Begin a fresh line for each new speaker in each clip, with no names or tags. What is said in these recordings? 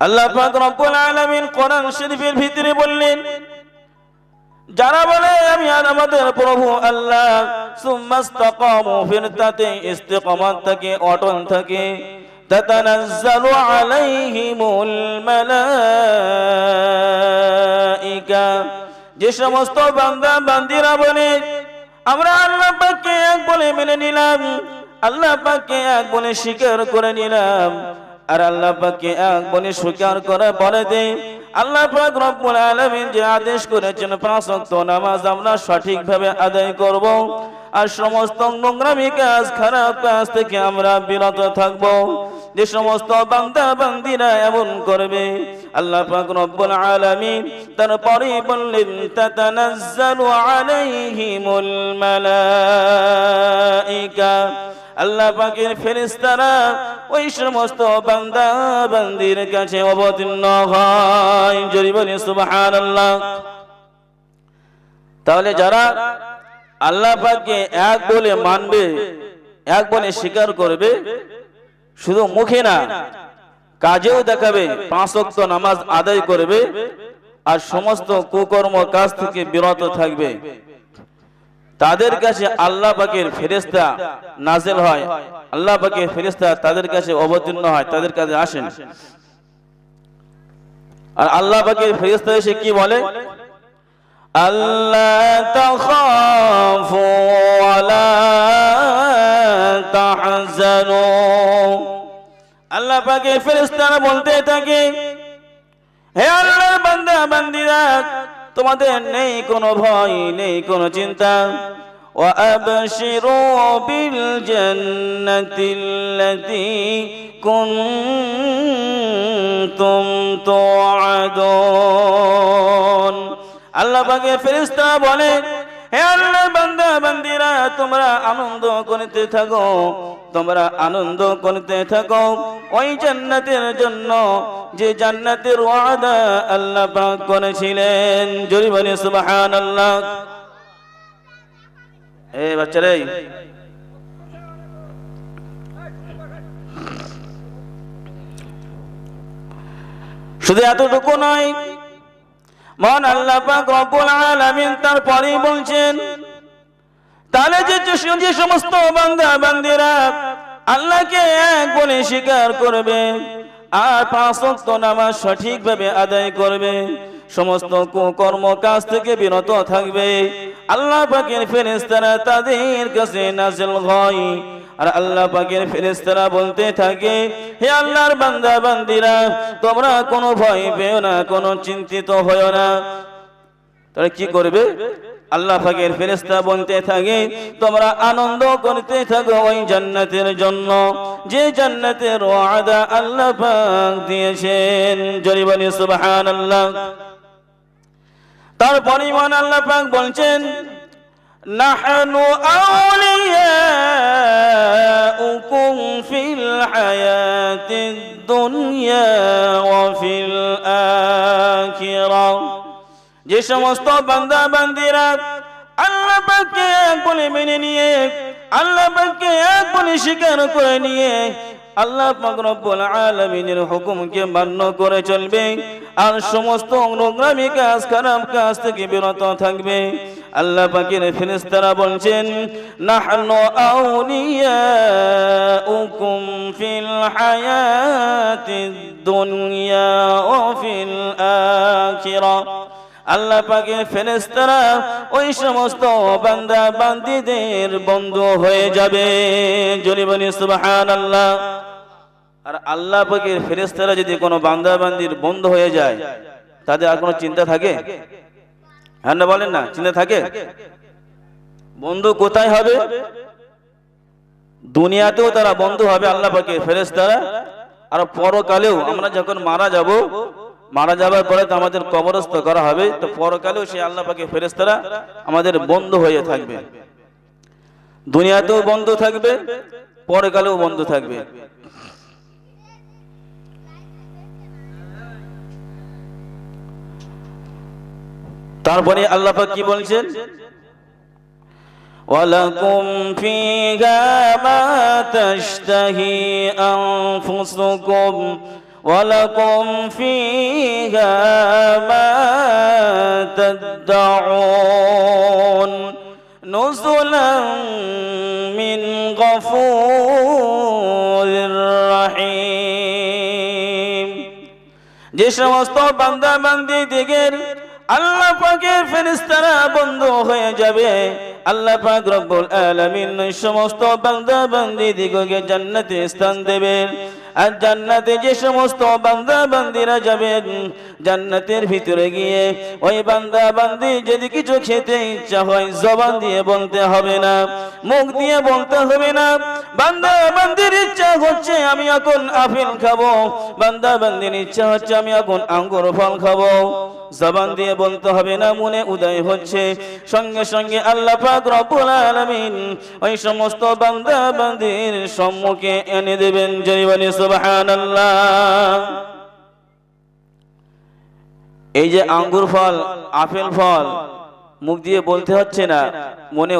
আল্লাহ পাক রব্বুল আলামিন কোরআন শরীফের ভিতরে বললেন, যারা বলে আমি আমাদের প্রভু আল্লাহ, সুম্মাস্তাকামু, ফির তাতে ইস্তিকামাত থাকে, অটল থাকে, তাতানাজ্জালু আলাইহিমুল মালাইকা, যে সমস্ত বান্দা বান্দিরা বলে আমরা আল্লাহ পাককে এক বলে মেনে নিলাম, আল্লাহ পাককে এক বলে স্বীকার করে নিলাম, আর আল্লাহ পাককে এক বলে স্বীকার করে বলে দেই, আল্লাহ পাক রব্বুল আলামিন যে আদেশ করেছেন 5 ওয়াক্ত নামাজ আমরা সঠিকভাবে আদায় করব, আর সমস্ত নোংরামি কাজ, খারাপ কাজ থেকে আমরা বিরত থাকব। যে সমস্ত বান্দা বান্দিরা এমন করবে, আল্লাহ পাক রব্বুল আলামিন তারপরে বললেন, তাতানাজ্জালু আলাইহিমুল মালাইকা, আল্লাহ পাকের ফেরেশতারা ওই সমস্ত বান্দা বান্দির কাছে অবতীর্ণ হয়। জোরে বলি সুবহানাল্লাহ। তাহলে যারা আল্লাহ পাককে এক বলে মানবে, এক বলে স্বীকার করবে, শুধু মুখে না কাজেও দেখাবে, 5 ওয়াক্ত নামাজ আদায় করবে, আর সমস্ত কুকর্ম কাজ থেকে বিরত থাকবে, তাদের কাছে আল্লাহ পাকের ফেরেশতা নাজিল হয়, আল্লাহ পাকের ফেরেশতা তাদের কাছে অবতীর্ণ হয়, তাদের কাছে আসেন। আর আল্লাহ পাকের ফেরেশতা এসে কি বলে, আল্লাহ তাখাফু ওয়ালা তাহজানু, আল্লাহ পাকের ফেরেশতারা বলতে থাকে, হে আল্লাহর বান্দা বান্দিরা, তোমাদের নেই কোনো ভয়, নেই কোনো চিন্তা, ওয়া আবশিরু বিল জান্নাতিল্লাতী কুনতুম তুআদুন। আল্লাহ পাকের ফেরেশতা বলে, হে আল্লাহর বান্দা বান্দিরা, তোমরা আনন্দ করতে থাকো, তোমরা আনন্দ করতে থাকো ওই জান্নাতের জন্য যে জান্নাতের ওয়াদা আল্লাহ পাক করেছিলেন। জোরে বলি সুবহানাল্লাহ। এই বাচ্চারা, শুধু এতটুকু নয়, মহান আল্লাহ পাক রব্বুল আলামিন তারপরেই বলছেন, তাহলে যে সমস্ত বান্দা বান্দিরা আল্লাহকে এক বলে স্বীকার করবে, আর 5 ওয়াক্ত নামাজ সঠিকভাবে আদায় করবে, সমস্ত কুকর্ম কাজ থেকে বিরত থাকবে, আল্লাহ পাকের ফেরেশতারা তাদের কাছে নাজিল হয়, আর আল্লাহ পাকের ফেরেশতারা বলতে থাকে, হে আল্লাহর বান্দা বান্দিরা, তোমরা কোনো ভয় পেও না, কোনো চিন্তিত হয়ো না। তাহলে কি করবে? আল্লাহ পাকের ফেরেশতা বলতে থাকে, তোমরা আনন্দ করতে থাকো ওই জান্নাতের জন্য যে জান্নাতের ওয়াদা আল্লাহ পাক দিয়েছেন। জোরে বলি সুবহানাল্লাহ। তারপরে মহান আল্লাহ পাক বলছেন, নাহনু আউলিয়াউকুম ফিল হায়াতিদ দুনিয়া ওয়া ফিল আখিরাহ। যে সমস্ত বান্দা বান্দিরা আল্লাহ পাককে এক বলে মেনে নিয়ে, আল্লাহ পাককে এক বলে স্বীকার করে নিয়ে আল্লাহ পাক রব্বুল আলামিনের হুকুমকে মান্য করে চলবে, আর সমস্ত নোংরামি কাজ, খারাপ কাজ থেকে বিরত থাকবে, আল্লাহ পাকের ফেরেশতারা বলছেন, নাহনু আউলিয়াউকুম ফিল হায়াতিদ দুনিয়া ওয়া ফিল আখিরাহ। আল্লাহ পাকের ফেরেশতারা ওই সমস্ত বান্দা বান্দীদের বন্ধু হয়ে যাবে। জোরে বলি সুবহানাল্লাহ। আর আল্লাহ পাকের ফেরেশতারা যদি কোনো বান্দা বান্দির বন্ধু হয়ে যায়, তাদের আর কোনো চিন্তা থাকে? হ্যাঁ না বলেন না, চিন্তা থাকে? বন্ধু কোথায় হবে? দুনিয়াতেও তারা বন্ধু হবে আল্লাহ পাকের ফেরেশতারা, আর পরকালেও আমরা যখন মারা যাবার পরে তো আমাদের কবরস্থ করা হবে, তো পরকালেও সেই আল্লাহ পাকের ফেরেশতারা আমাদের বন্ধু হয়ে থাকবে। দুনিয়াতেও বন্ধু থাকবে, পরকালেও বন্ধু থাকবে। তারপরে আল্লাহ পাক কি বলছেন, ওয়ালাকুম ফিহা মা তাশতাহি আনফুসুকুম ওয়ালাকুম ফিহা মা তাদউন নুজুলাম মিন গফুরির রহিম। যে সমস্ত বান্দা বান্দি দিগের আল্লাহ পাকের ফেরেশতারা বন্ধ হয়ে যাবে, আল্লাহ পাক রব্বুল আলামিন ওই সমস্ত বান্দা বান্দি দিগকে জান্নাতে স্থান দেবেন। আর জান্নাতে যে সমস্ত বান্দা বান্দিরা যাবেন, জান্নাতের ভিতরে গিয়ে ওই বান্দা বান্দি যদি কিছু খেতে ইচ্ছা হয় জবান দিয়ে বলতে হবে না, মুখ দিয়ে বলতে হবে না। বান্দা বান্দির ইচ্ছা হচ্ছে আমি এখন আপেল খাবো, বান্দা বান্দির ইচ্ছা হচ্ছে আমি এখন আঙ্গুর ফল খাবো, জবান দিয়ে বলতে হবে না, মনে উদয় হচ্ছে, সঙ্গে সঙ্গে আল্লাহ পাক রব্বুল আলামিন ওই সমস্ত বান্দা বান্দির সম্মুখে এনে দেবেন। জয় বলি সুবহানাল্লাহ। এই যে আঙ্গুর ফল আপেল ফল মুখ দিয়ে বলতে হচ্ছে না, মনে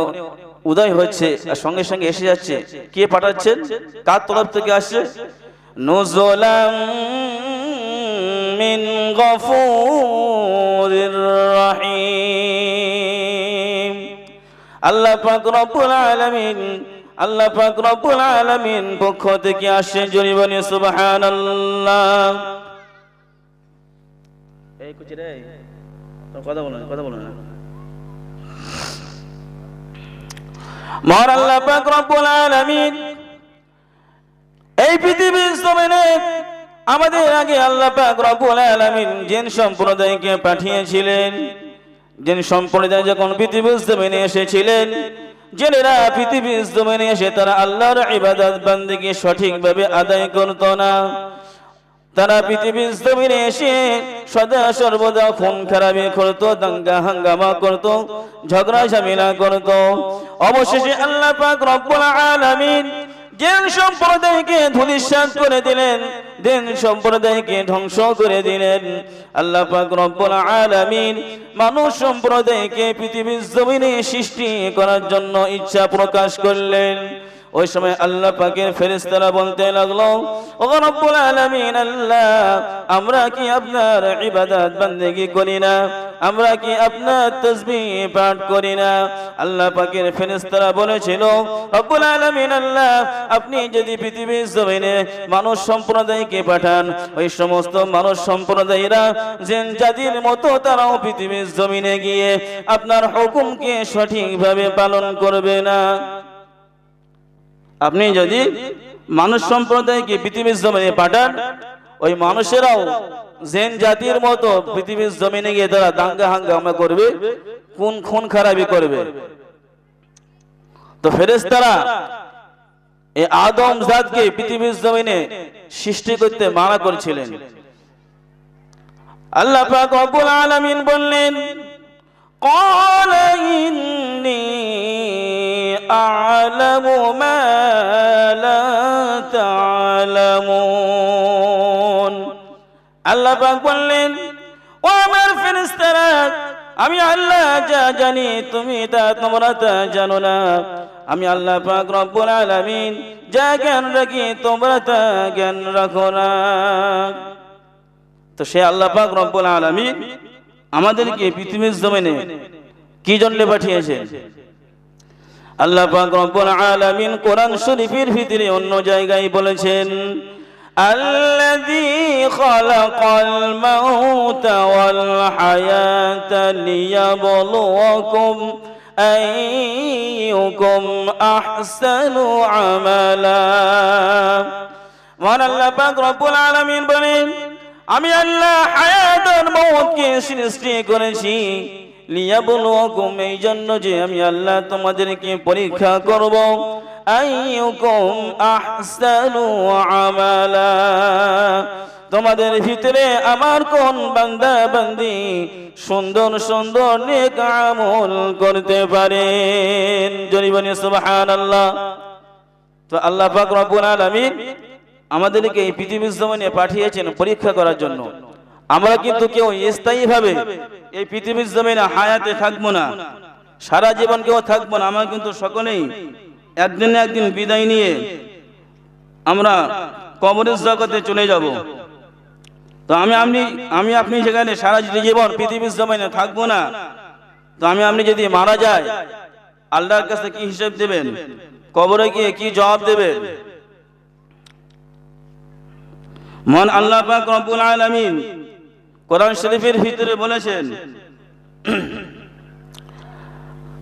উদয় হচ্ছে আর সঙ্গে সঙ্গে এসে যাচ্ছে। কে পাঠাচ্ছেন, কার তরফ থেকে আসছে? নুজুলাম মিন গফুরির রহিম। আল্লাহ পাক রব্বুল আলামিন, আল্লাহ পাক রব্বুল আলামিন পক্ষ থেকে আসে। জোরে বলি সুবহানাল্লাহ। এই কুচি রে কথা বলো না। মহান আল্লাহ পাক রব্বুল আলামিন এই পৃথিবীর জমিনে আমাদের আগে আল্লাহ পাক রব্বুল আলামিন জিন সম্প্রদায়কে পাঠিয়েছিলেন। জিন সম্প্রদায় যখন পৃথিবীর জমিনে এসেছিলেন, জিনেরা পৃথিবীর জমিনে এসে তারা আল্লাহর ইবাদত বান্দেগী সঠিকভাবে আদায় করত না। তারা পৃথিবীর জমিনে এসে সদা সর্বদা খুন খারাপি করত, দাঙ্গা হাঙ্গামা করত, ঝগড়া ঝামেলা করত। অবশেষে আল্লাহ পাক রব্বুল আলামিন জিন সম্প্রদায়কে ধূলিসাৎ করে দিলেন, জিন সম্প্রদায়কে ধ্বংস করে দিলেন। আল্লাহ পাক রব্বুল আলামিন মানুষ সম্প্রদায়কে পৃথিবীর জমিনে সৃষ্টি করার জন্য ইচ্ছা প্রকাশ করলেন। ওই সময় আল্লাহ পাকের ফেরেশতারা বলতে লাগলো, ও রব্বুল আলামিন আল্লাহ, আমরা কি আপনার ইবাদত বান্দেগী করি না? আমরা কি আপনার তাসবিহ পাঠ করি না? আল্লাহ পাকের ফেরেশতারা বলেছিল, রব্বুল আলামিন আল্লাহ, আপনি যদি পৃথিবীর জমিনে মানুষ সম্প্রদায়কে পাঠান, ওই সমস্ত মানুষ সম্প্রদায়রা জিন জাতির মতো তারাও পৃথিবীর জমিনে গিয়ে আপনার হুকুমকে সঠিকভাবে পালন করবে না। আপনি যদি মানুষ সম্প্রদায়কে পৃথিবীর জমিনে পাঠান, ওই মানুষেরাও জিন জাতির মতো পৃথিবীর জমিনে গিয়ে তারা দাঙ্গা হাঙ্গামা করবে, খুন খারাপি করবে। তো ফেরেশতারা এই আদম জাতকে পৃথিবীর জমিনে সৃষ্টি করতে মানা করেছিলেন। আল্লাহ পাক রব্বুল আলামিন বললেন, قال إني أعلم ما لا تعلمون। আল্লাহ পাক বললেন, ও আমার ফেরেশতারা, আমি আল্লাহ যা জানি তোমরা তা জানো না। আমি আল্লাহ পাক রব্বুল আলামিন যা জ্ঞান রাখি তোমরা তা জ্ঞান রাখো না। তো সে আল্লাহ পাক রব্বুল আলামিন আমাদেরকে পৃথিবীর জমিনে কি জন্য পাঠিয়েছেন? আল্লাহ পাক রব্বুল আলামিন কোরআন শরীফের ভিতরে অন্য জায়গায় বলেছেন, আল্লাযী খালাকাল মাউতা ওয়াল হায়াতা লিয়াবলুয়াকুম আইয়ুকুম আহসানু আমালা। মহান আল্লাহ পাক রব্বুল আলামিন বলেন, আমি আল্লাহ হায়াত আর মওতকে সৃষ্টি করেছি লিয়াবলুয়াকুম, এই জন্য যে আমি আল্লাহ তোমাদেরকে পরীক্ষা করব, আইয়ুকুম আহসানু আমালা, তোমাদের ভিতরে আমার কোন বান্দা বান্দি সুন্দর সুন্দর নেক আমল করতে পারেন। জোরে বলি সুবহানাল্লাহ। তো আল্লাহ পাক রব্বুল আলামিন আমাদেরকে এই পৃথিবীর জমিনে পাঠিয়েছেন পরীক্ষা করার জন্য। আমরা কিন্তু কেউ স্থায়ীভাবে এই পৃথিবীর জমিনে হায়াতে থাকবো না, সারা জীবন কেউ থাকবো না। আমরা কিন্তু সকলেই একদিন না একদিন বিদায় নিয়ে আমরা কবরের জগতে চলে যাব। তো আমি আপনি যেখানে সারা জীবন পৃথিবীর জমিনে থাকবো না, তো আপনি যদি মারা যায় আল্লাহর কাছে কি হিসাব দেবেন? কবরে গিয়ে কি জবাব দেবেন? মহান আল্লাহ পাক রব্বুল আলামিন কোরআন শরীফের ভিতরে বলেছেন,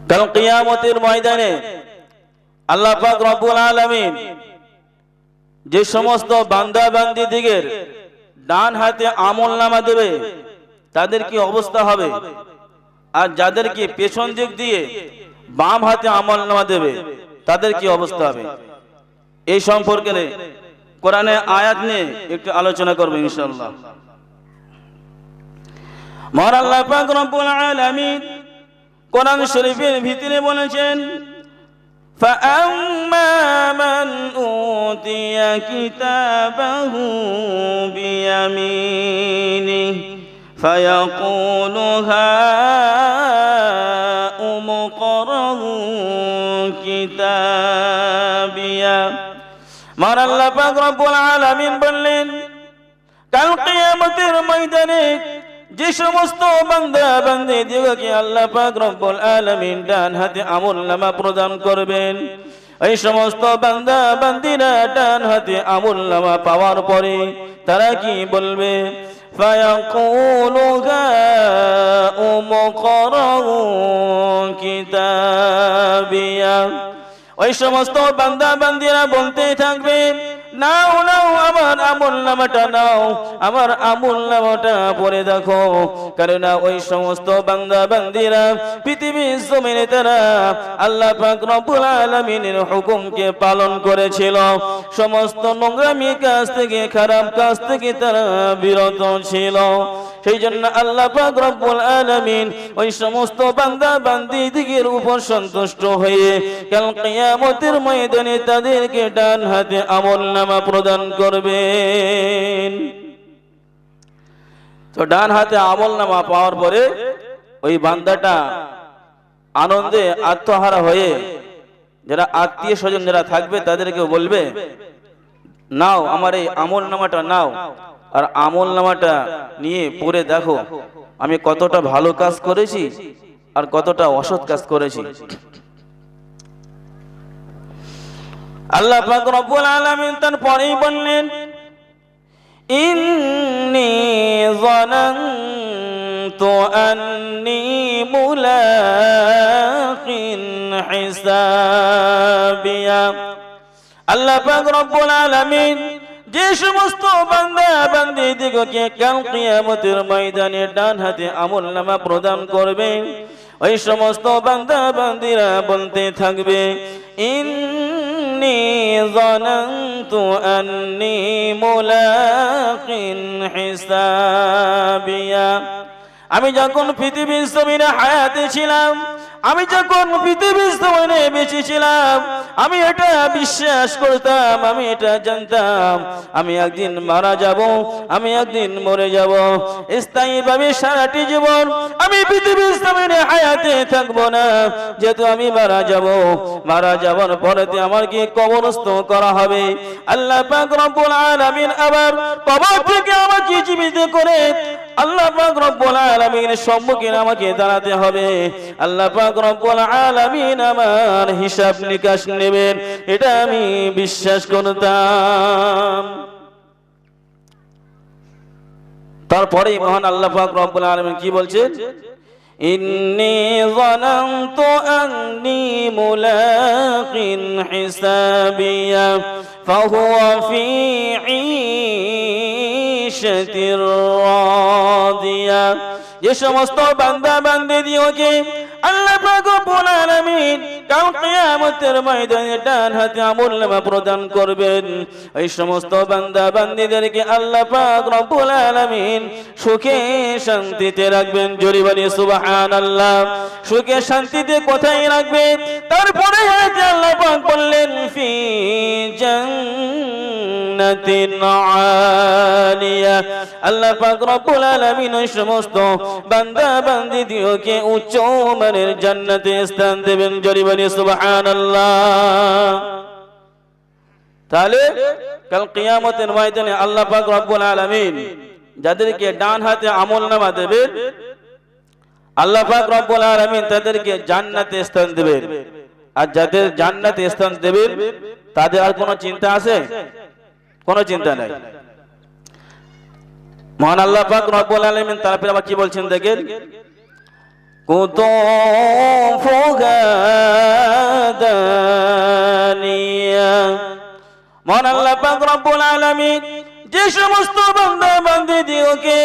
কাল কিয়ামতের ময়দানে আল্লাহ পাক রব্বুল আলামিন যে সমস্ত বান্দা বান্দীদের ডান হাতে আমলনামা দেবে তাদের কি অবস্থা হবে, আর যাদেরকে পেছন দিক দিয়ে বাম হাতে আমলনামা দেবে তাদের কি অবস্থা হবে, এই সম্পর্কে কোরআনে আয়াত নিয়ে একটু আলোচনা করব ইনশাআল্লাহ। মহান আল্লাহ পাক রব্বুল আলামিন কোরআন শরীফের ভিতরে বলেছেন, فَأَمَّا مَنْ أُوتِيَ كِتَابَهُ بِيَمِينِهِ فَيَقُولُ هَاؤُمُ اقْرَءُوا كِتَابِيَهْ। মহান আল্লাহ পাক রব্বুল আলামিন বললেন, কাল কিয়ামতের ময়দানে যে সমস্ত বান্দা বান্দীদেরকে আল্লাহ পাক রব্বুল আলামিন ডান হাতে আমলনামা প্রদান করবেন, এই সমস্ত বান্দা বান্দীরা ডান হাতে আমলনামা পাওয়ার পরে তারা কি বলবে? ফায়াকুলু হাউমু ইকরাউ কিতাবিয়া। ওই সমস্ত বান্দা বান্দীরা বলতে থাকবে, নাও নাও আমার আমলনামাটা নাও, আমার আমলনামাটা পড়ে দেখো। কারণ ওই সমস্ত বান্দা বান্দীরা পৃথিবীর জমিনে তারা আল্লাহ পাক রব্বুল আলামিনের হুকুমকে পালন করেছিল, সমস্ত নোংরামি কাজ থেকে খারাপ কাজ থেকে তারা বিরত ছিল। সেই জন্য আল্লাহ পাক রব্বুল আলামিন ওই সমস্ত বান্দা বান্দীদের উপর সন্তুষ্ট হয়ে কাল কিয়ামতের ময়দানে তাদেরকে ডান হাতে আমলনামা প্রদান করবেন। তো ডান হাতে আমলনামা পাওয়ার পরে ওই বান্দাটা আনন্দে আত্মহারা হয়ে যারা আত্মীয় স্বজন যারা থাকবে তাদেরকে বলবে, নাও আমার এই আমলনামাটা নাও, আর আমলনামাটা নিয়ে পড়ে দেখো আমি কতটা ভালো কাজ করেছি আর কতটা অসৎ কাজ করেছি। আল্লাহ পাক রব্বুল আলামিন তারপরেই বললেন, ইন্নী যানানতু আন্নী মুলাকিন হিসাবিয়া। আল্লাহ পাক রব্বুল আলামিন যে সমস্ত বান্দা বান্দীদিগকে কাল কিয়ামতের ময়দানে ডান হাতে আমলনামা প্রদান করবেন, ওই সমস্ত বান্দা বান্দীরা বলতে থাকবে, ইন্নী যানানতু আন্নী মুলাকিন হিসাবিয়া। আমি যখন পৃথিবীর জমিনে হায়াতে ছিলাম, আমি যখন পৃথিবীর জমিনে বেঁচে ছিলাম, আমি এটা বিশ্বাস করতাম, আমি এটা জানতাম আমি একদিন মারা যাব, আমি একদিন মরে যাব, স্থায়ীভাবে সারাটি জীবন আমি পৃথিবীর জমিনে হায়াতে থাকবো না। যেহেতু আমি মারা যাব, মারা যাওয়ার পরেতে আমাকে কবরস্থ করা হবে। আল্লাহ পাক রব্বুল আলামিন আবার কবর থেকে আমাকে জীবিত করে আল্লাহ পাক রব্বুল আলামিনের সম্মুখে আমাকে দাঁড়াতে হবে। আল্লাহ পাক রব্বুল আলামিন আমার হিসাব নিকাশ নেবেন, এটা আমি বিশ্বাস করতাম। তারপরে মহান আল্লাহ পাক রব্বুল আলামিন কি বলছেন? ইন্নী যানানতু আন্নী মুলাকিন হিসাবিয়া ফাহুয়া ফি ঈশাতির রাদিয়া। যে সমস্ত বান্দা বান্দীদিওকে আল্লাহ পাক রব্বুল আলামিন কাল কিয়ামতের ময়দানে ডান হাতে আমলনামা প্রদান করবেন, এই সমস্ত বান্দা বান্দীদেরকে আল্লাহ পাক রব্বুল আলামিন সুখে শান্তিতে রাখবেন। জোরে বলি সুবহানাল্লাহ। সুখে শান্তিতে কোথায় রাখবেন? তারপরে আল্লাহ পাক বললেন, ফি জান্নাতিন আলিয়া। আল্লাহ পাক রব্বুল আলামিন ওই সমস্ত বান্দা বান্দীদিওকে উচ্চ মানের জান্নাতে স্থান দেবেন। জোরে বলি সুবহানাল্লাহ। তাহলে কাল কিয়ামতের ময়দানে আল্লাহ পাক রব্বুল আলামিন যাদেরকে ডান হাতে আমলনামা দেবেন আল্লাহ পাক রব্বুল আলামিন তাদেরকে জান্নাতে স্থান দেবেন। আর যাদের জান্নাতে স্থান দেবেন তাদের আর কোনো চিন্তা আছে? কোনো চিন্তা নাই। মহান আল্লাহ পাক রব্বুল আলামিন তারপরে আবার কি বলছেন দেখেন, কুতুফুহা দানিয়া। মহান আল্লাহ পাক রব্বুল আলামিন যে সমস্ত বান্দা বান্দীদিওকে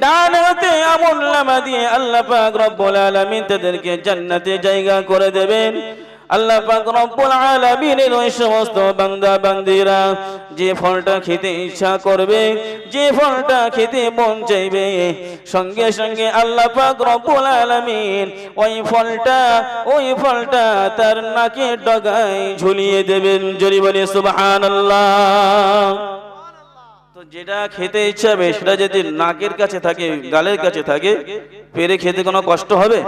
ডান হাতে আমলনামা দিয়ে আল্লাহ পাক রব্বুল আলামিন তাদেরকে জান্নাতে জায়গা করে দেবেন। আল্লাহ পাক রব্বুল আলামিনের ওই সমস্ত বান্দা বান্দীরা যে ফলটা খেতে ইচ্ছা করবে, যে ফলটা খেতে মন চাইবে, সঙ্গে সঙ্গে আল্লাহ পাক রব্বুল আলামিন ওই ফলটা তার নাকের ডগায় ঝুলিয়ে দেবেন। জোরে বলে সুবহানাল্লাহ। তো যেটা খেতে ইচ্ছা হবে সেটা যদি নাকের কাছে থাকে, গালের কাছে থাকে, পেরে খেতে কোনো কষ্ট হবে?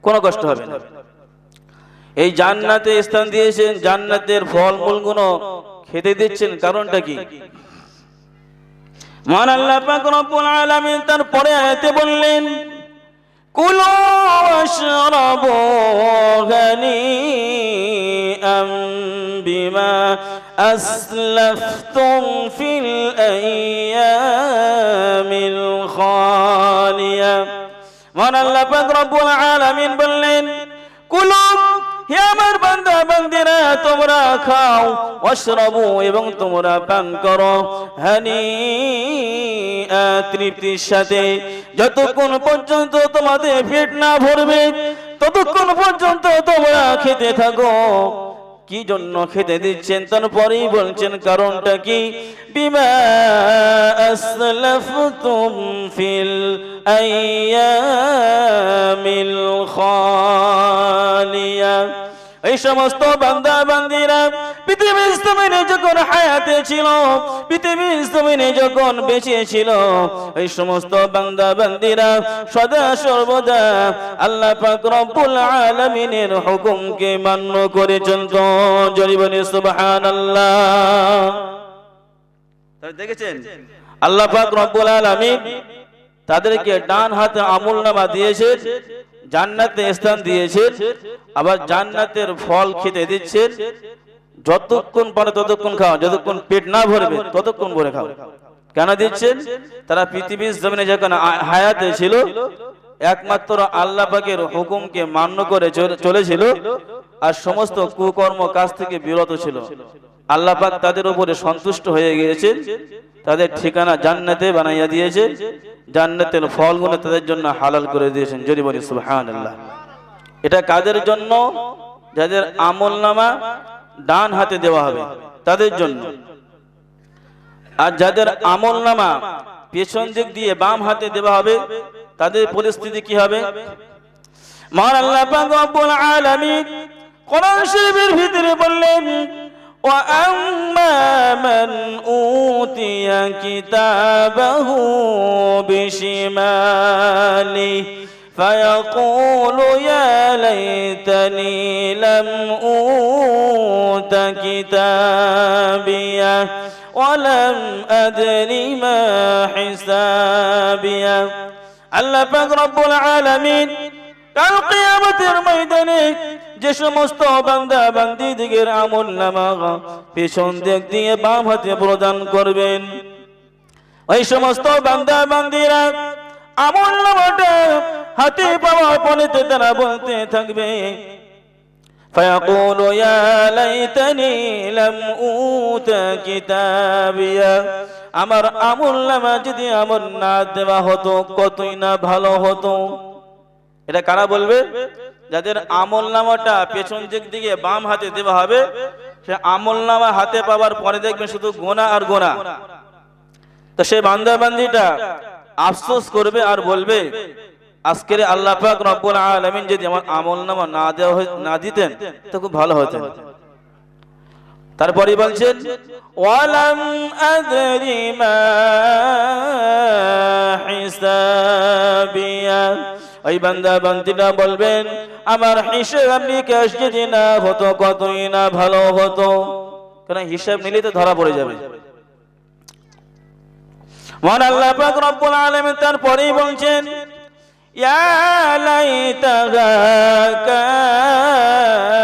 কোনো কষ্ট হবে না। এই জান্নাতে স্থান দিয়েছেন, জান্নাতের ফলমূলগুলো খেতে দিচ্ছেন, কারণটা কি? মহান আল্লাহ পাক রব্বুল আলামিন তারপরে আয়াতে বললেন, কুলু ওয়াশরাবু গানিআম বিমা আসলাফতুম ফিল আইয়ামিল খালিয়া। মহান আল্লাহ পাক রব্বুল আলামিন বললেন, কুলু, হে আমার বান্দা বান্দীরা, তোমরা খাও, ওয়াশরাবু, এবং তোমরা পান করো, হানিআ, তৃপ্তির সাথে। যতক্ষণ পর্যন্ত তোমাদের পেট না ভরবে ততক্ষণ পর্যন্ত তোমরা খেতে থাকো। কি জন্য খেতে দিচ্ছেন তারপরেই বলছেন কারণটা কি, বিমা আসলাফতুম ফিল আইয়ামিল খালিয়া। এই সমস্ত বান্দা বান্দীরা পৃথিবীর জমিনে যখন হায়াতে ছিল, পৃথিবীর জমিনে যখন বেঁচে ছিল, এই সমস্ত বান্দা বান্দীরা সদা সর্বদা আল্লাহ পাক রব্বুল আলামিনের হুকুমকে মান্য করে চলত। জোরে বলে সুবহানাল্লাহ। তাহলে দেখেছেন আল্লাহ পাক রব্বুল আলামিন তাদেরকে ডান হাতে আমলনামা দিয়েছেন, জান্নাতে স্থান দিয়েছেন, আবার জান্নাতের ফল খেতে দিচ্ছেন। যতক্ষণ পারে ততক্ষণ খাও, যতক্ষণ পেট না ভরবে ততক্ষণ ভরে খাও। কেন দিচ্ছেন? তারা পৃথিবীর জমিনে যখন হায়াতে ছিল একমাত্র আল্লাহ পাকের হুকুমকে মান্য করে চলেছিল আর সমস্ত কুকর্ম কাজ থেকে বিরত ছিল। আল্লাহ পাক তাদের উপরে সন্তুষ্ট হয়ে গিয়েছেন, তাদের ঠিকানা জান্নাতে বানাইয়া দিয়েছেন, জান্নাতের ফলগুলো তাদের জন্য হালাল করে দিয়েছেন। জোরে বলি সুবহানাল্লাহ। এটা কাদের জন্য? যাদের আমলনামা ডান হাতে দেওয়া হবে তাদের জন্য। আর যাদের আমলনামা পেছন দিক দিয়ে বাম হাতে দেওয়া হবে তাদের পরিস্থিতি কি হবে? মহান আল্লাহ পাক রব্বুল আলামিন কোরআন শরীফের ভিতরে বললেন, وَأَمَّا مَنْ أُوتِيَ كِتَابَهُ بِشِمَالِهِ فَيَقُولُ يَا لَيْتَنِي لَمْ أُوتَ كِتَابِيَهْ وَلَمْ أَدْرِ مَا حِسَابِيَهْ। আল্লাহ পাক রব্বুল আলামিন কাল কিয়ামতের ময়দানে যে সমস্ত বান্দা বান্দীদের আমলনামা পেছন দিক দিয়ে বাম হাতে প্রদান করবেন, ওই সমস্ত বান্দা বান্দীরা আমলনামাটা হাতে পাওয়ার পরে তারা বলতে থাকবে, ফায়াকুলু ইয়া লাইতানি লাম উতা কিতাবিয়া, আমার আমলনামা যদি আমার না দেওয়া হতো কতই না ভালো হতো। এটা কারা বলবে? যাদের আমলনামাটা পেছন দিক দিকে বাম হাতে দেওয়া হবে, সে আমলনামা হাতে পাওয়ার পরে দেখবেন শুধু গোনা আর গোনা। তো সেই বান্দা বান্দীটা আফসোস করবে আর বলবে, আজকের আল্লাহ পাক রব্বুল আলামিন যদি আমার আমলনামা না দিতেন তো খুব ভালো হতো। তারপরে বলছেন, ওয়ালাম আদরি মা হিসাবিয়া, ওই বান্দা বান্দীরা বলবেন আমার হিসাব নিকাশ যদি না হতো কতই না ভালো হতো। কারণ হিসাব নিলে তো ধরা পড়ে যাবে। মহান আল্লাহ পাক রব্বুল আলামিন তারপরেই বলছেন ইয়া লাইতাহা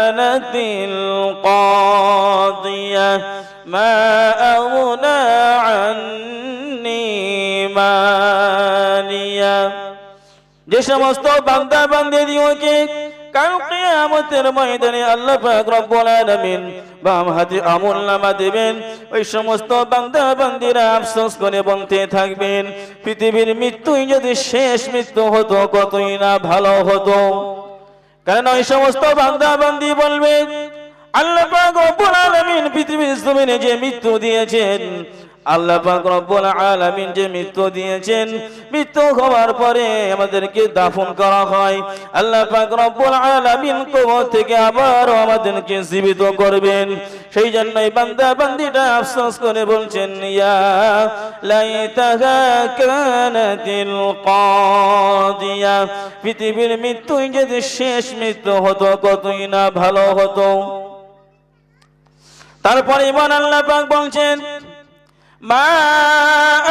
কানাতিল কাদিয়া মা আগনা আন্নি মালিয়া। যে সমস্ত বান্দা বান্দীদিওকে কাল কিয়ামতের ময়দানে আল্লাহ পাক রব্বুল আলামিন বাম হাতে আমলনামা দেবেন, ওই সমস্ত বান্দা বান্দীরা আফসোস করে বলতে থাকবেন পৃথিবীর মৃত্যুই যদি শেষ মৃত্যু হতো কতই না ভালো হতো। কারণ ওই সমস্ত বান্দা বান্দী বলবে আল্লাহ পাক রব্বুল আলামিন পৃথিবীর জমিনে যে মৃত্যু দিয়েছেন, আল্লাহ পাক রব্বুল আলামিন যে মৃত্যু দিয়েছেন, মৃত্যু হওয়ার পরে আমাদেরকে দাফন করা হয়, আল্লাহ পাক রব্বুল আলামিন কবর থেকে আবার আমাদেরকে জীবিত করবেন। সেই জন্যই বান্দা বান্দীটা আফসোস করে বলছেন ইয়া লাইতাহা কানাতিল কাদিয়া, পৃথিবীর মৃত্যুই যদি শেষ মৃত্যু হতো কতই না ভালো হতো। তারপরে ইমান আল্লাহ পাক বলছেন মা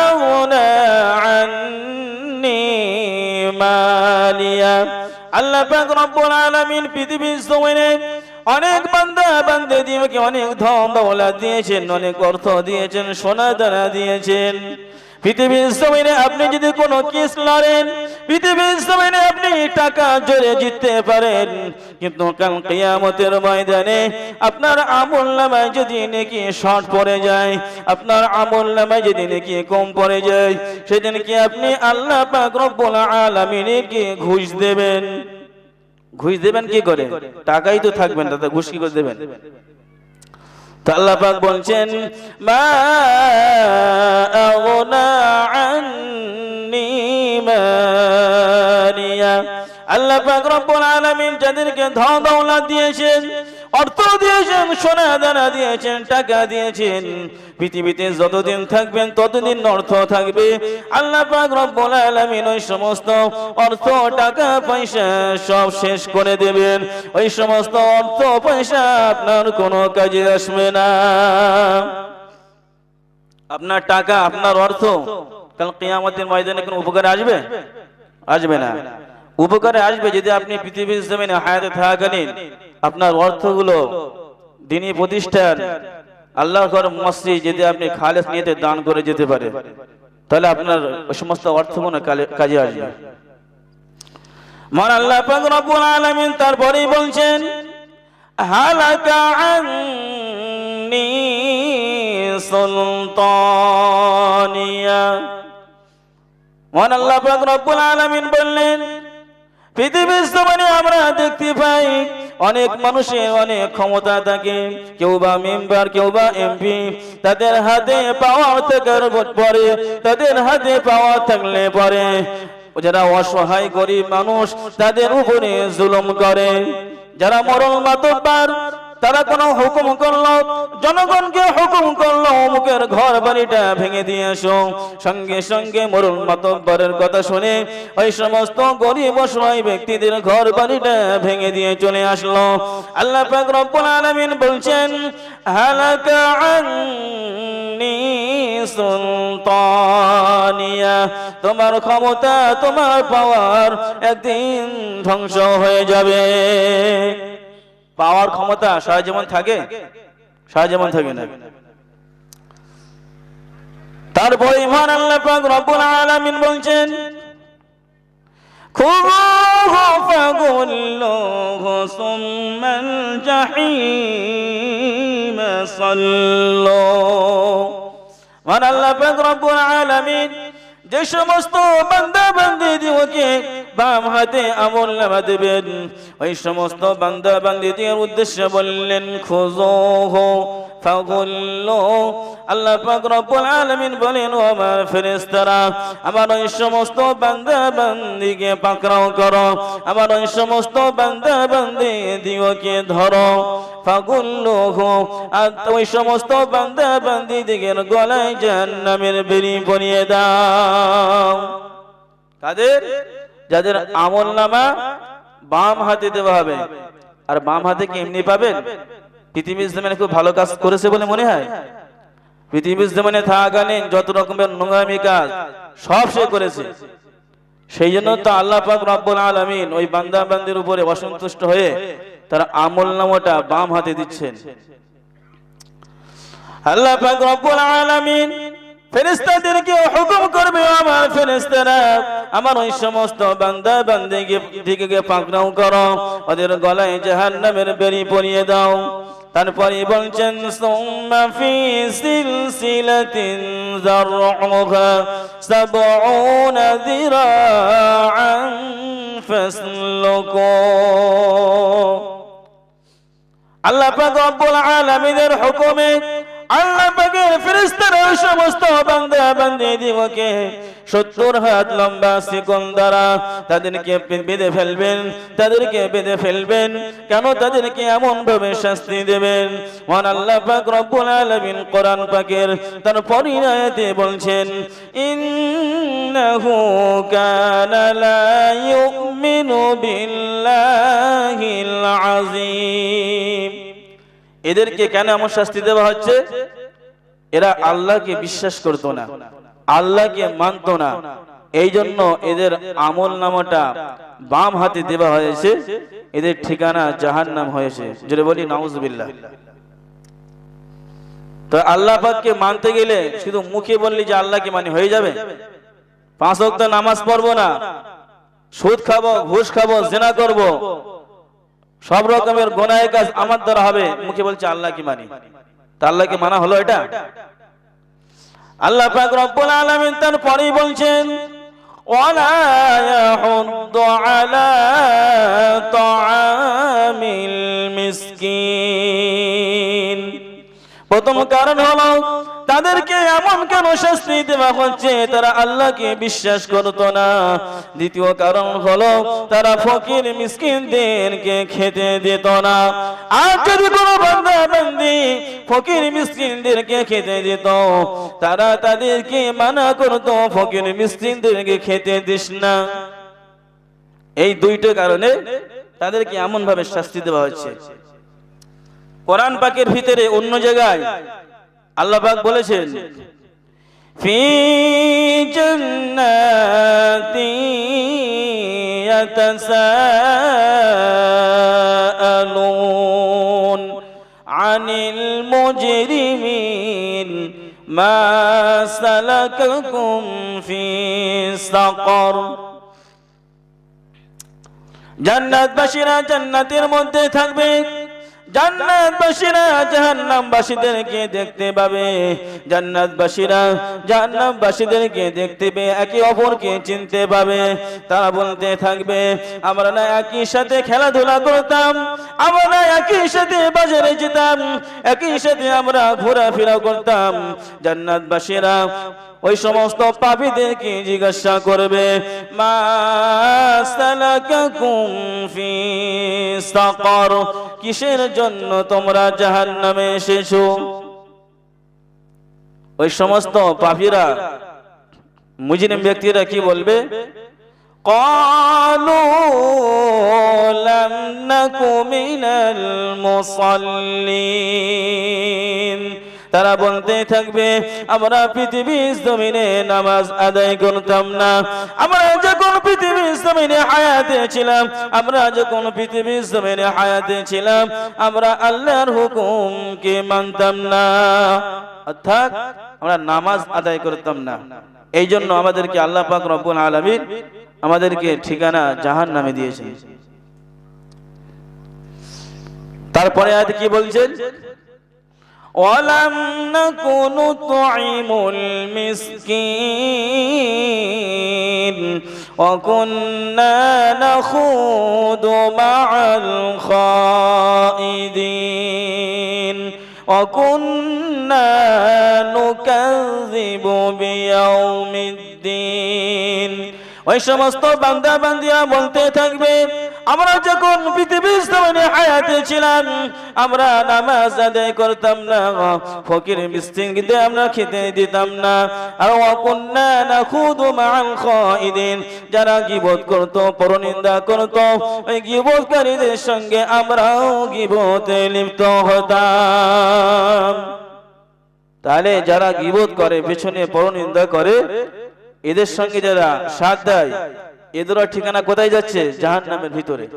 আগনা আন্নি মালিয়া। আল্লাহ পাক রব্বুল আলামিন পৃথিবীর জমিনে অনেক বান্দা বান্দীদেরকে অনেক ধন দৌলত দিয়েছেন, অনেক অর্থ দিয়েছেন, সোনা দানা দিয়েছেন। পৃথিবীর জমিনে আপনি যদি কোনো কেস লড়েন, পৃথিবীর জমিনে আপনি টাকা জোরে জিততে পারেন, কিন্তু কাল কিয়ামতের ময়দানে আপনার আমলনামায় যদি নেকি শর্ট পড়ে যায়, আপনার আমলনামায় যদি নেকি কম পড়ে যায়, সেদিন কি আপনি আল্লাহ পাক রব্বুল আলামিনকে ঘুষ দেবেন? ঘুষ দেবেন কি করে? টাকাই তো থাকবেন, দাদা ঘুষ কি করে দেবেন? তো আল্লাহ পাক বলছেন মা আগনা আন্নি মালিয়া। আল্লাহ পাক রব্বুল আলামিন যাদেরকে ধন দৌলত দিয়েছেন, অর্থ দিয়েছেন, সোনা দানা দিয়েছেন, টাকা দিয়েছেন, পৃথিবীতে যতদিন থাকবেন ততদিন অর্থ থাকবে। আল্লাহ পাক রব্বুল আলামিন ওই সমস্ত অর্থ টাকা পয়সা সব শেষ করে দেবেন। ওই সমস্ত অর্থ পয়সা আপনার কোনো কাজে আসবে না। আপনার টাকা, আপনার অর্থ কাল কিয়ামতের ময়দানে কোনো উপকারে আসবে? আসবে না। উপকারে আসবে যদি আপনি পৃথিবীর জমিনে হায়াতে থাকাকালীন আপনার অর্থগুলো দ্বীনি প্রতিষ্ঠান, আল্লাহর ঘর, মসজিদ যদি আপনি খালেস নিয়তে দান করে যেতে পারে, তাহলে আপনার ওই সমস্ত অর্থগুলো কাজে আসবে। মহান আল্লাহ পাক রব্বুল আলামিন তারপরেই বলছেন হালাকা আন্নি সুলতানিয়া। মহান আল্লাহ পাক রব্বুল আলামিন বললেন পৃথিবীর জমিনে আমরা দেখতে পাই অনেক মানুষের অনেক ক্ষমতা থাকে, কেউ বা মেম্বার, কেউ বা এমপি, তাদের হাতে পাওয়ার থাকার পরে, তাদের হাতে পাওয়ার থাকলে পরে যারা অসহায় গরিব মানুষ তাদের উপরে জুলুম করে। যারা মরল মাতব্বর, তারা কোনো হুকুম করলো, জনগণকে হুকুম করলো অমুকের ঘর বাড়িটা ভেঙে দিয়ে এসো, সঙ্গে সঙ্গে মরল মাতব্বরের কথা শুনে ওই সমস্ত গরিব অসহায় ব্যক্তিদের ঘর বাড়িটা ভেঙে দিয়ে চলে আসলো। আল্লাহ পাক রব্বুল আলামিন বলছেন হালাকা আন্নি সুলতানিয়া, তোমার ক্ষমতা, তোমার পাওয়ার একদিন ধ্বংস হয়ে যাবে। পাওয়ার ক্ষমতা সারা জীবন থাকে? সারা জীবন থাকে না। তারপর ইমান আল্লাহ পাক রব্বুল আলামিন বলছেন খুযুহু ফাগুল্লুহু সুম্মাল জাহিম সাল্লু। মান আল্লাহ পাক রব্বুল আলামিন যে সমস্ত বান্দা বান্দীদেরকে বাম হাতে আমলনামা দেবেন, ওই সমস্ত বান্দা বান্দীদের উদ্দেশ্যে বললেন খুযুহু ফাগুল্লু। আল্লাহ পাক রব্বুল আলামিন বলেন ও আমার ফেরেশতারা, আমার ওই সমস্ত বান্দা বান্দীকে পাকড়াও করো, আমার ওই সমস্ত বান্দা বান্দীদেরকে ধরো। ফাগুল্লুহু, আর ওই সমস্ত বান্দা বান্দীদের গলায় জাহান্নামের বেড়ি পরিয়ে দাও। কাদের? যাদের আমলনামা বাম হাতে দেওয়া হবে। আর বাম হাতে কি এমনি পাবেন? পৃথিবীর জমিনে খুব ভালো কাজ করেছে বলে মনে হয়? পৃথিবীর জমিনে থাকাকালীন যত রকমের নোংরামি কাজ সব সে করেছে। সেই জন্য তো আল্লাহ পাক রব্বুল আলামিন ওই বান্দা বান্দির উপরে অসন্তুষ্ট হয়ে তার আমলনামাটা বাম হাতে দিচ্ছেন। আল্লাহ পাক রব্বুল আলামিন ফেরেশতাদেরকে হুকুম করবে, আমার ফেরেশতারা আমার ওই সমস্ত বান্দা বান্দিকে পাকড়াও করো, ওদের গলায় জাহান্নামের বেড়ি পরিয়ে দাও। তারপরে বলছেন সুম্মা ফি সিলসিলাতিন যারউহা ৭০ যিরাআন ফাসলুকু। আল্লাহ পাক রব্বুল আলামিনের হুকুমে আল্লাহ পাকের ফেরেশতারা সমস্ত বান্দা বান্দীদিগকে ৭০ হাত লম্বা শিকল দ্বারা তাদেরকে বেঁধে ফেলবেন। কেন তাদেরকে এমন ভাবে শাস্তি দেবেন? মহান আল্লাহ পাক রব্বুল আলামিন কোরআন পাকের তার পরিণায়তে বলছেন, ইন্নাহু কানা লা ইউমিনু বিল্লাহিল আযীম। এদেরকে কেন এমন শাস্তি দেওয়া হচ্ছে? এরা আল্লাহকে বিশ্বাস করত না, আল্লাহকে মানত না, এই জন্য এদের আমল নামাটা বাম হাতে দেওয়া হয়েছে, এদের ঠিকানা জাহান্নাম হয়েছে। জোরে বলি নাউজুবিল্লাহ। তো আল্লাহ পাককে মানতে গেলে শুধু মুখে বললি যে আল্লাহকে মানি হয়ে যাবে? 5 ওয়াক্ত নামাজ পড়বো না, সুদ খাবো, ঘুষ খাবো, জিনা করব, সব রকমের গুনাহের কাজ আমার দ্বারা হবে, মুখে বলছে আল্লাহ কি মানি, তা আল্লাহ কি মানা হলো এটা? আল্লাহ পাক রব্বুল আলামিন তার পরেই বলছেন, ওয়ালা ইয়াহুদ্দু আলা তাআমিল মিসকিন। প্রথম কারণ হলো তাদেরকে এমন কেন শাস্তি দেওয়া হচ্ছে? তারা আল্লাহকে বিশ্বাস করতো না। দ্বিতীয় কারণ হলো তারা ফকির মিসকিনদেরকে খেতে দিত না। আর যদি কোনো বান্দা বান্দি ফকির মিসকিনদেরকে খেতে দিত, তারা তাদেরকে মানা করতো, ফকির মিসকিনদেরকে খেতে দিস না। এই দুইটা কারণে তাদেরকে এমন ভাবে শাস্তি দেওয়া হচ্ছে। কোরআন পাকের ভিতরে অন্য জায়গায় আল্লাহ পাক বলেছেন, ফি জান্নাতি ইয়াতাসাআলুন আনিল মুজরিমিন মা সালাকাকুম ফি সাকর। জান্নাতবাসীরা জান্নাতের মধ্যে থাকবে, জান্নাতবাসীরা জাহান্নামবাসীদেরকে দেখতে পাবে, জান্নাতবাসীরা জাহান্নামবাসীদেরকে দেখতে পেয়ে একে অপরকে চিনতে পাবে। তারা বলতে থাকবে, আমরা না একই সাথে খেলাধুলা করতাম, আমরা না একই সাথে বাজারে যেতাম, একই সাথে আমরা ঘোরাফেরা করতাম। জান্নাতবাসীরা ওই সমস্ত পাপীদেরকে জিজ্ঞাসা করবে, মা সালাকাকুম ফি সাকর, কিসের জন্য তোমরা জাহান্নামে এসেছো? ওই সমস্ত পাপীরা মুজরিম ব্যক্তিরা কি বলবে? ক্বালু লাম নাকু মিনাল মুসাল্লিন। তারা বলতে থাকবে, আমরা পৃথিবীর জমিনে নামাজ আদায় করতাম না, আমরা যখন পৃথিবীর জমিনে হায়াতে ছিলাম, আমরা আল্লাহর হুকুমকে মানতাম না, অর্থাৎ আমরা নামাজ আদায় করতাম না। এই জন্য আমাদেরকে আল্লাহ পাক রব্বুল আলামিন আমাদেরকে ঠিকানা জাহান্নামে দিয়েছেন। তারপরে আয়াতে কি বলছেন? ওয়ালাম নাকু নুতঈমুল মিসকিন ওয়া কুন্না নাখুদু মা'আল খাইদিন ওয়া কুন্না নুকাযযিবু বিয়াউমিদ্দিন। ওই সমস্ত বান্দা বান্দিয়া বলতে থাকবে, আমরা যখন পৃথিবীর জমিনে হায়াতে ছিলাম, আমরা নামাজ আদায় করতাম না, ফকির মিসকিনকে আমরা খেতে দিতাম না, আর ওয়া কুন্না নাখুদু মা'আল খাইদিন, যারা গীবত করত, পরনিন্দা করত, ওই গীবতকারীদের সঙ্গে আমরাও গীবতে লিপ্ত হতাম। তাহলে যারা গীবত করে, পেছনে পরনিন্দা করে, এদের সঙ্গে যারা সাথ দেয়, এদের ঠিকানা কোথায় যাচ্ছে? জাহান্নামের ভিতরে।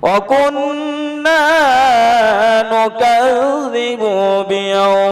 وَكُنَّا نُكَذِّبُ بِيَوْمِ